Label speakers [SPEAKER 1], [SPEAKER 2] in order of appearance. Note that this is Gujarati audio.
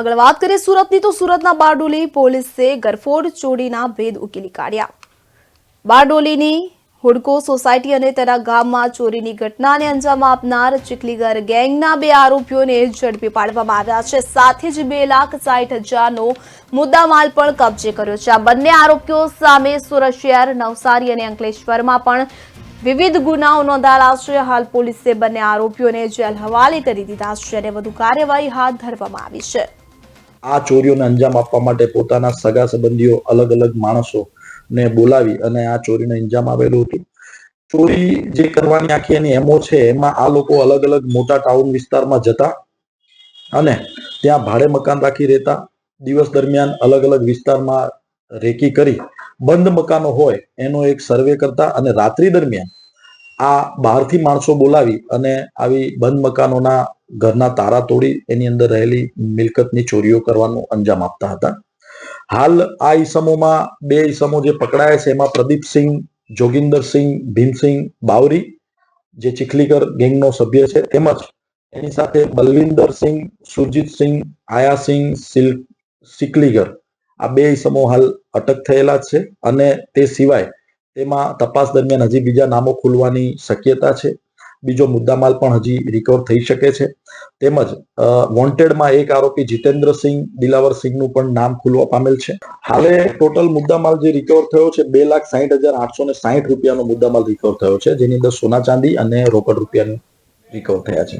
[SPEAKER 1] આગળ વાત કરીએ સુરતની તો સુરતના બારડોલી પોલીસે ગરફોડ ચોરીના ભેદ ઉકેલી કાઢ્યા। બારડોલીની હુડકો સોસાયટી અને તેના ગામમાં ચોરીની ઘટનાને અંજામ આપનાર ચીખલીગર ગેંગના 2 આરોપીઓને ઝડપી પાડવામાં આવ્યા છે। સાથે જ 2,60,000નો મુદ્દામાલ પણ કબજે કર્યો છે। આ બંને આરોપીઓ સામે સુરત શહેર, નવસારી અને અંકલેશ્વરમાં પણ વિવિધ ગુનાઓ નોંધાયેલા છે। હાલ પોલીસે બંને આરોપીઓને જેલ હવાલે કરી દીધા છે અને વધુ કાર્યવાહી હાથ ધરવામાં આવી છે।
[SPEAKER 2] આ ચોરીઓને અંજામ આપવા માટે પોતાના સગા સંબંધીઓ અલગ અલગ માણસો ને બોલાવી અને આ ચોરીને અંજામ આવેલું હતું। ચોરી જે કરવાની આખી એની એમો છે, એમાં આ લોકો અલગ અલગ મોટા ટાઉન વિસ્તારમાં જતા અને ત્યાં ભાડે મકાન રાખી રહેતા। દિવસ દરમિયાન અલગ અલગ વિસ્તારમાં રેકી કરી બંધ મકાનો હોય એનો એક સર્વે કરતા અને રાત્રિ દરમિયાન આ બહારથી માણસો બોલાવી અને આવી બંધ મકાનોના ઘરના તાળા તોડી એની અંદર રહેલી મિલકતની ચોરીઓ કરવાનું અંજામ આપતા હતા। હાલ આ ઈસમોમાં 2 ઈસમો જે પકડાયા છે એમાં પ્રદીપસિંહ, જોગિંદરસિંહ, ભીમસિંહ બાવરી જે ચીખલીગર ગેંગનો સભ્ય છે, તેમજ એની સાથે બલવિંદરસિંહ, સુરજીતસિંહ, આયાસિંહ સિકલીગર આ 2 ઈસમો હાલ અટક થયેલા છે અને તે સિવાય તેમાં તપાસ દરમિયાન હજી બીજા નામો ખુલવાની શક્યતા છે। બીજો મુદ્દામાલ પણ હજી રિકવર થઈ શકે છે। તેમજ વોન્ટેડમાં એક આરોપી જીતેન્દ્રસિંહ દિલાવરસિંહનું પણ નામ ખુલવા પામેલ છે। હાલે ટોટલ મુદ્દામાલ જે રિકવર થયો છે 2,60,860 રૂપિયાનો મુદ્દામાલ રિકવર થયો છે, જેની અંદર સોના ચાંદી અને રોકડ રૂપિયા રિકવર થયા છે।